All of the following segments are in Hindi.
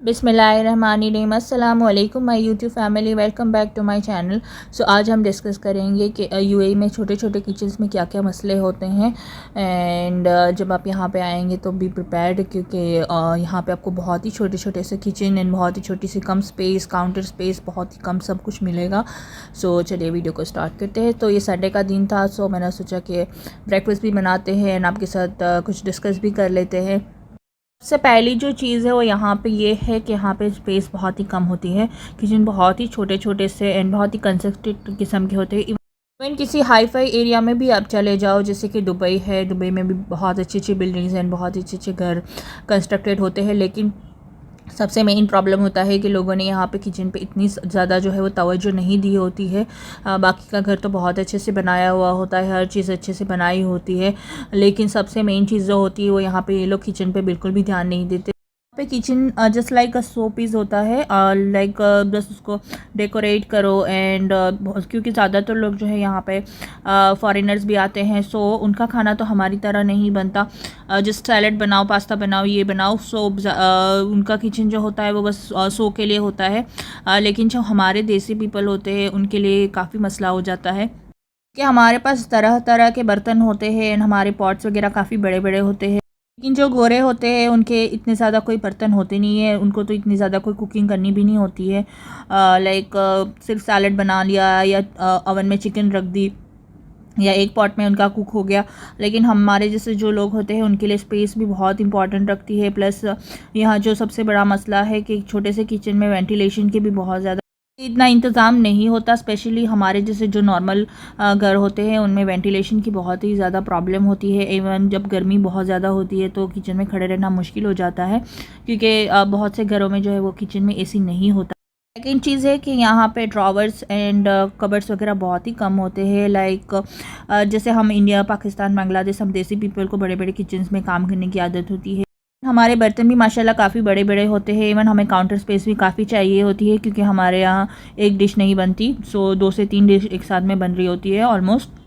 बिस्मिल्लाहिर्रहमानिर्रहीम। अस्सलाम वालेकुम my YouTube family, welcome back to my channel. So आज हम डिस्कस करेंगे कि यूएई में छोटे छोटे किचन्स में क्या क्या मसले होते हैं। एंड जब आप यहाँ पे आएंगे तो बी प्रिपेयर्ड, क्योंकि यहाँ पे आपको बहुत ही छोटे छोटे से किचन एंड बहुत ही छोटी सी कम स्पेस, काउंटर स्पेस, बहुत ही कम सब कुछ मिलेगा। सो चलिए वीडियो को स्टार्ट करते हैं। तो ये संडे का दिन था, सो मैंने सोचा कि ब्रेकफास्ट भी बनाते हैं एंड आपके साथ कुछ डिस्कस भी कर लेते हैं। सबसे पहली जो चीज़ है वो यहाँ पे ये है कि यहाँ पे स्पेस बहुत ही कम होती है। किचन बहुत ही छोटे छोटे से एंड बहुत ही कंस्ट्रक्टेड किस्म के होते हैं। इवन किसी हाई फाई एरिया में भी आप चले जाओ, जैसे कि दुबई है, दुबई में भी बहुत अच्छी अच्छी बिल्डिंग्स एंड बहुत अच्छे अच्छे घर कंस्ट्रक्टेड होते हैं, लेकिन सबसे मेन प्रॉब्लम होता है कि लोगों ने यहाँ पे किचन पे इतनी ज़्यादा जो है वो तवज्जो नहीं दी होती है। बाकी का घर तो बहुत अच्छे से बनाया हुआ होता है, हर चीज़ अच्छे से बनाई होती है, लेकिन सबसे मेन चीज़ जो होती है वो यहाँ पे ये लोग किचन पे बिल्कुल भी ध्यान नहीं देते। पे kitchen just like a showpiece होता है, लाइक बस उसको डेकोरेट करो एंड क्योंकि ज़्यादातर लोग जो है यहाँ पे फॉरेनर्स भी आते हैं, सो उनका खाना तो हमारी तरह नहीं बनता। जस्ट सैलड बनाओ, पास्ता बनाओ, ये बनाओ, सो उनका किचन जो होता है वो बस शो के लिए होता है। लेकिन जो हमारे देसी पीपल होते हैं उनके लिए काफ़ी मसला हो जाता है कि हमारे पास तरह तरह के बर्तन होते हैं एंड हमारे पॉट्स वगैरह काफ़ी बड़े बड़े होते हैं। लेकिन जो गोरे होते हैं उनके इतने ज़्यादा कोई बर्तन होते नहीं है, उनको तो इतनी ज़्यादा कोई कुकिंग करनी भी नहीं होती है। लाइक सिर्फ सैलड बना लिया या ओवन में चिकन रख दी या एक पॉट में उनका कुक हो गया। लेकिन हमारे जैसे जो लोग होते हैं उनके लिए स्पेस भी बहुत इंपॉर्टेंट रखती है। प्लस यहाँ जो सबसे बड़ा मसला है कि छोटे से किचन में वेंटिलेशन की भी बहुत ज़्यादा इतना इंतज़ाम नहीं होता। स्पेशली हमारे जैसे जो नॉर्मल घर होते हैं उनमें वेंटिलेशन की बहुत ही ज़्यादा प्रॉब्लम होती है। इवन जब गर्मी बहुत ज़्यादा होती है तो किचन में खड़े रहना मुश्किल हो जाता है, क्योंकि बहुत से घरों में जो है वो किचन में एसी नहीं होता। सेकेंड चीज़ है कि यहाँ पे ड्रॉवर्स एंड कबर्ड्स वगैरह बहुत ही कम होते हैं। लाइक जैसे हम इंडिया, पाकिस्तान, बांग्लादेश, हम देसी पीपल को बड़े बड़े किचन्स में काम करने की आदत होती है। हमारे बर्तन भी माशाल्लाह काफ़ी बड़े बड़े होते हैं। इवन हमें काउंटर स्पेस भी काफ़ी चाहिए होती है, क्योंकि हमारे यहाँ एक डिश नहीं बनती, सो 2 से 3 डिश एक साथ में बन रही होती है ऑलमोस्ट।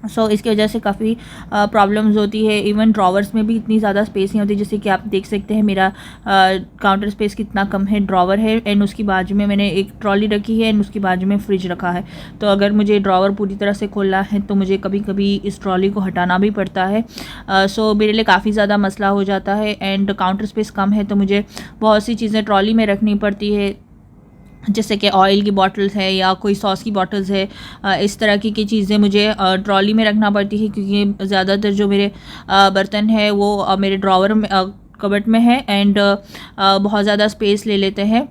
सो इसकी वजह से काफ़ी प्रॉब्लम्स होती है। इवन ड्रॉवर्स में भी इतनी ज़्यादा स्पेस नहीं होती। जैसे कि आप देख सकते हैं मेरा काउंटर स्पेस कितना कम है। ड्रॉवर है एंड उसकी बाजू में मैंने एक ट्रॉली रखी है एंड उसकी बाजू में फ्रिज रखा है। तो अगर मुझे ड्रॉवर पूरी तरह से खोलना है तो मुझे कभी कभी इस ट्रॉली को हटाना भी पड़ता है। सो मेरे लिए काफ़ी ज़्यादा मसला हो जाता है। एंड काउंटर स्पेस कम है तो मुझे बहुत सी चीज़ें ट्रॉली में रखनी पड़ती है, जैसे कि ऑयल की बॉटल्स है या कोई सॉस की बॉटल्स है। इस तरह की चीज़ें मुझे ट्रॉली में रखना पड़ती है, क्योंकि ज़्यादातर जो मेरे बर्तन है वो मेरे ड्रॉवर में, कबर्ड में है एंड बहुत ज़्यादा स्पेस ले लेते हैं।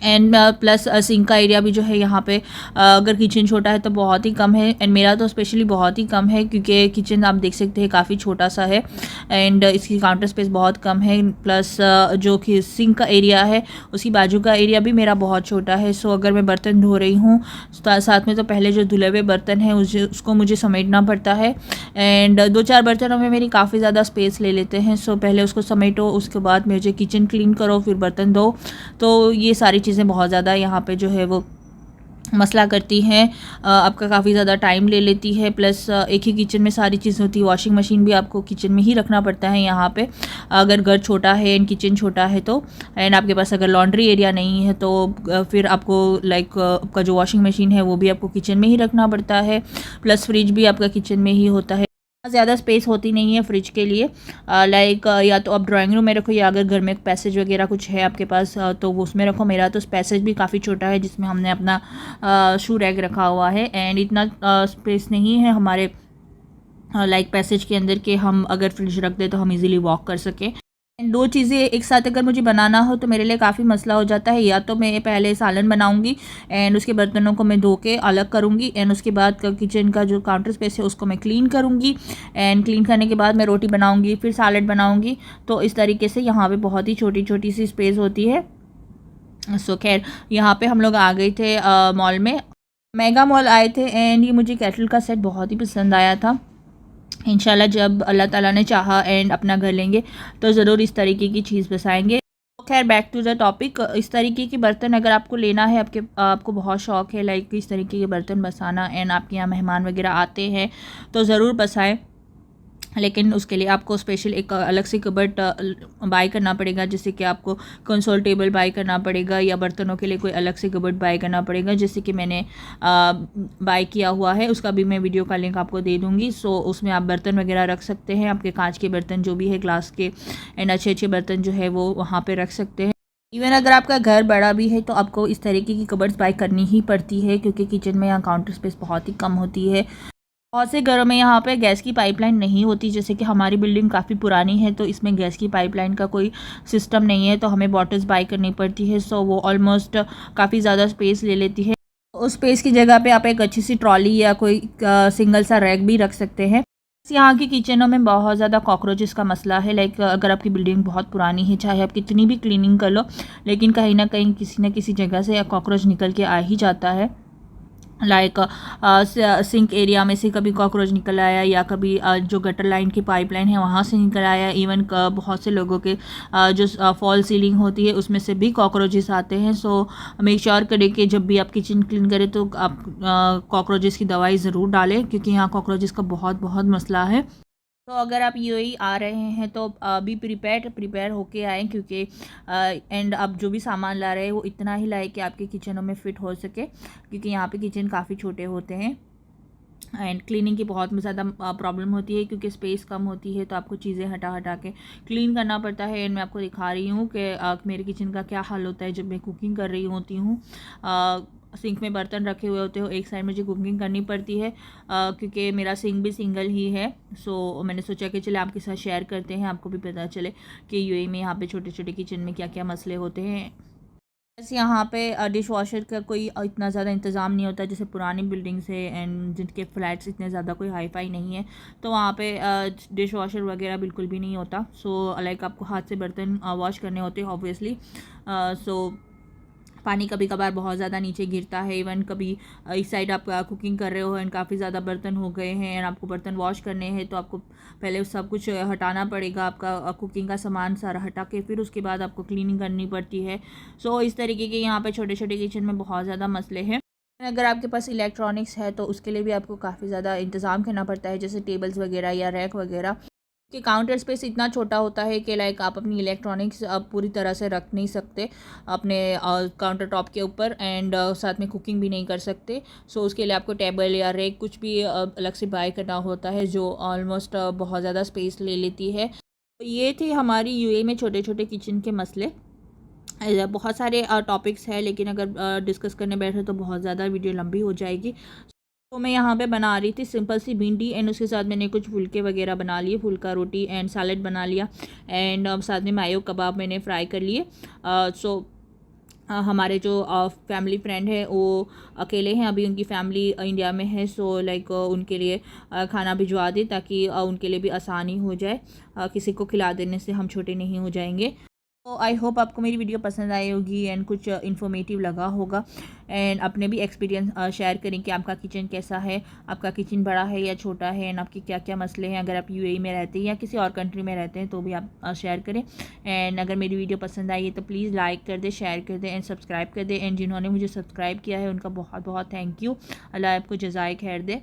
एंड प्लस सिंक का एरिया भी जो है यहाँ पे अगर किचन छोटा है तो बहुत ही कम है। एंड मेरा तो स्पेशली बहुत ही कम है, क्योंकि किचन आप देख सकते हैं काफ़ी छोटा सा है एंड इसकी काउंटर स्पेस बहुत कम है। प्लस जो कि सिंक का एरिया है उसकी बाजू का एरिया भी मेरा बहुत छोटा है। सो अगर मैं बर्तन धो रही हूँ तो साथ में तो पहले जो धुले हुए बर्तन हैं उसको मुझे समेटना पड़ता है। एंड 2-4 बर्तनों में मेरी काफ़ी ज़्यादा स्पेस ले लेते हैं। सो पहले उसको समेटो, उसके बाद मुझे किचन क्लीन करो, फिर बर्तन धो। तो ये सारी चीज़ें बहुत ज़्यादा यहाँ पे जो है वो मसला करती हैं। आपका काफ़ी ज़्यादा टाइम ले लेती है। प्लस एक ही किचन में सारी चीज़ें होती है। वॉशिंग मशीन भी आपको किचन में ही रखना पड़ता है यहाँ पे, अगर घर छोटा है एंड किचन छोटा है तो। एंड आपके पास अगर लॉन्ड्री एरिया नहीं है तो फिर आपको लाइक आपका जो वॉशिंग मशीन है वो भी आपको किचन में ही रखना पड़ता है। प्लस फ्रिज भी आपका किचन में ही होता है। ज़्यादा स्पेस होती नहीं है फ्रिज के लिए। लाइक या तो आप ड्राइंग रूम में रखो, या अगर घर में पैसेज वगैरह कुछ है आपके पास तो वो उसमें रखो। मेरा तो पैसेज भी काफ़ी छोटा है जिसमें हमने अपना शू रैक रखा हुआ है। एंड इतना स्पेस नहीं है हमारे लाइक पैसेज के अंदर कि हम अगर फ्रिज रख दे तो हम इजीली वॉक कर सकें। दो चीज़ें एक साथ अगर मुझे बनाना हो तो मेरे लिए काफ़ी मसला हो जाता है। या तो मैं पहले सालन बनाऊंगी एंड उसके बर्तनों को मैं धो के अलग करूंगी एंड उसके बाद किचन का जो काउंटर स्पेस है उसको मैं क्लीन करूंगी एंड क्लीन करने के बाद मैं रोटी बनाऊंगी, फिर सैलेड बनाऊंगी। तो इस तरीके से यहाँ पे बहुत ही छोटी छोटी सी स्पेस होती है। सो खैर यहाँ पे हम लोग आ गए थे मॉल में, मेगा मॉल आए थे एंड ये मुझे केटल का सेट बहुत ही पसंद आया था। इंशाल्लाह जब अल्लाह ताला ने चाहा एंड अपना घर लेंगे तो ज़रूर इस तरीके की चीज़ बसाएंगे। खैर बैक टू द टॉपिक, इस तरीके के बर्तन अगर आपको लेना है, आपको बहुत शौक़ है लाइक इस तरीके के बर्तन बसाना एंड आपके यहाँ मेहमान वगैरह आते हैं तो ज़रूर बसाएं। लेकिन उसके लिए आपको स्पेशल एक अलग से कबर्ड बाय करना पड़ेगा, जैसे कि आपको कंसोल टेबल बाय करना पड़ेगा या बर्तनों के लिए कोई अलग से कबर्ड बाय करना पड़ेगा, जैसे कि मैंने बाय किया हुआ है। उसका भी मैं वीडियो का लिंक आपको दे दूँगी। सो उसमें आप बर्तन वगैरह रख सकते हैं, आपके कांच के बर्तन जो भी है, ग्लास के एंड अच्छे अच्छे बर्तन जो है वो वहाँ पर रख सकते हैं। इवन अगर आपका घर बड़ा भी है तो आपको इस तरीके की कबर्ड्स बाय करनी ही पड़ती है, क्योंकि किचन में यहाँ काउंटर स्पेस बहुत ही कम होती है। बहुत से घरों में यहाँ पे गैस की पाइपलाइन नहीं होती, जैसे कि हमारी बिल्डिंग काफ़ी पुरानी है तो इसमें गैस की पाइपलाइन का कोई सिस्टम नहीं है, तो हमें बॉटल्स बाय करनी पड़ती है। सो वो ऑलमोस्ट काफ़ी ज़्यादा स्पेस ले लेती है। उस स्पेस की जगह पे आप एक अच्छी सी ट्रॉली या कोई सिंगल सा रैक भी रख सकते हैं। यहाँ की किचनों में बहुत ज़्यादा कॉकरोचेस का मसला है। लाइक अगर आपकी बिल्डिंग बहुत पुरानी है, चाहे आप कितनी भी क्लीनिंग कर लो, लेकिन कहीं ना कहीं किसी न किसी जगह से कॉकरोच निकल के आ ही जाता है। लाइक सिंक एरिया में से कभी कॉकरोच निकल आया, या कभी जो गटर लाइन की पाइपलाइन है वहाँ से निकल आया। इवन बहुत से लोगों के जो फॉल सीलिंग होती है उसमें से भी कॉकरोचेस आते हैं। सो मेक श्योर करें कि जब भी आप किचन क्लीन करें तो आप कॉकरोचेस की दवाई ज़रूर डालें, क्योंकि यहाँ कॉकरोचेस का बहुत बहुत मसला है। तो अगर आप यूएई आ रहे हैं तो बी प्रिपेयर होके आएँ, क्योंकि एंड आप जो भी सामान ला रहे हैं वो इतना ही लाए कि आपके किचनों में फ़िट हो सके, क्योंकि यहाँ पे किचन काफ़ी छोटे होते हैं एंड क्लीनिंग की बहुत ज़्यादा प्रॉब्लम होती है, क्योंकि स्पेस कम होती है तो आपको चीज़ें हटा हटा के क्लीन करना पड़ता है। एंड मैं आपको दिखा रही हूँ कि मेरे किचन का क्या हाल होता है जब मैं कुकिंग कर रही होती हूँ। सिंक में बर्तन रखे हुए होते हो, एक साइड मुझे कुकिंग करनी पड़ती है, क्योंकि मेरा सिंक भी सिंगल ही है। सो मैंने सोचा कि चले आपके साथ शेयर करते हैं, आपको भी पता चले कि यूएई में यहाँ पे छोटे छोटे किचन में क्या क्या मसले होते हैं। बस यहाँ पे डिश वॉशर का कोई इतना ज़्यादा इंतज़ाम नहीं होता, जैसे पुरानी बिल्डिंग्स है एंड जिनके फ्लैट्स इतने ज़्यादा कोई हाई फाई नहीं है, तो वहाँ पे डिश वॉशर वगैरह बिल्कुल भी नहीं होता। सो लाइक आपको हाथ से बर्तन वॉश करने होते हैं ऑब्वियसली। सो पानी कभी कभार बहुत ज़्यादा नीचे गिरता है। इवन कभी इस साइड आप कुकिंग कर रहे हो एंड काफ़ी ज़्यादा बर्तन हो गए हैं एंड आपको बर्तन वॉश करने हैं, तो आपको पहले सब कुछ हटाना पड़ेगा, आपका कुकिंग का सामान सारा हटा के फिर उसके बाद आपको क्लीनिंग करनी पड़ती है। सो इस तरीके के यहाँ पे छोटे छोटे किचन में बहुत ज़्यादा मसले हैं। अगर आपके पास इलेक्ट्रॉनिक्स है तो उसके लिए भी आपको काफ़ी ज़्यादा इंतज़ाम करना पड़ता है, जैसे टेबल्स वगैरह या रैक वगैरह कि काउंटर स्पेस इतना छोटा होता है कि लाइक आप अपनी इलेक्ट्रॉनिक्स अब पूरी तरह से रख नहीं सकते अपने काउंटर टॉप के ऊपर एंड साथ में कुकिंग भी नहीं कर सकते। सो उसके लिए आपको टेबल या रेक कुछ भी अलग से बाय करना होता है, जो ऑलमोस्ट बहुत ज़्यादा स्पेस ले लेती है। तो ये थे हमारी यूएई में छोटे छोटे किचन के मसले। बहुत सारे टॉपिक्स हैं, लेकिन अगर डिस्कस करने बैठे तो बहुत ज़्यादा वीडियो लंबी हो जाएगी। तो मैं यहाँ पे बना रही थी सिंपल सी भिंडी एंड उसके साथ मैंने कुछ फुलके वगैरह बना लिए, फुल्का रोटी एंड सैलेड बना लिया एंड साथ में मायो कबाब मैंने फ्राई कर लिए। सो हमारे जो फैमिली फ्रेंड है वो अकेले हैं अभी, उनकी फैमिली इंडिया में है। सो लाइक उनके लिए खाना भिजवा दें ताकि उनके लिए भी आसानी हो जाए, किसी को खिला देने से हम छोटे नहीं हो जाएंगे। तो आई होप आपको मेरी वीडियो पसंद आई होगी एंड कुछ इन्फॉर्मेटिव लगा होगा एंड अपने भी एक्सपीरियंस शेयर करें कि आपका किचन कैसा है, आपका किचन बड़ा है या छोटा है एंड आपके क्या क्या मसले हैं। अगर आप यूएई में रहते हैं या किसी और कंट्री में रहते हैं तो भी आप शेयर करें। एंड अगर मेरी वीडियो पसंद आई है तो प्लीज़ लाइक कर दें, शेयर कर दें एंड सब्सक्राइब कर दें। एंड जिन्होंने मुझे सब्सक्राइब किया है उनका बहुत बहुत थैंक यू। अल्लाह आपको जज़ाए खैर दे।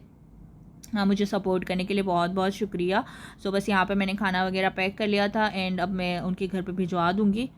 हाँ, मुझे सपोर्ट करने के लिए बहुत बहुत शुक्रिया। सो बस यहाँ पे मैंने खाना वगैरह पैक कर लिया था एंड अब मैं उनके घर पे भिजवा दूँगी।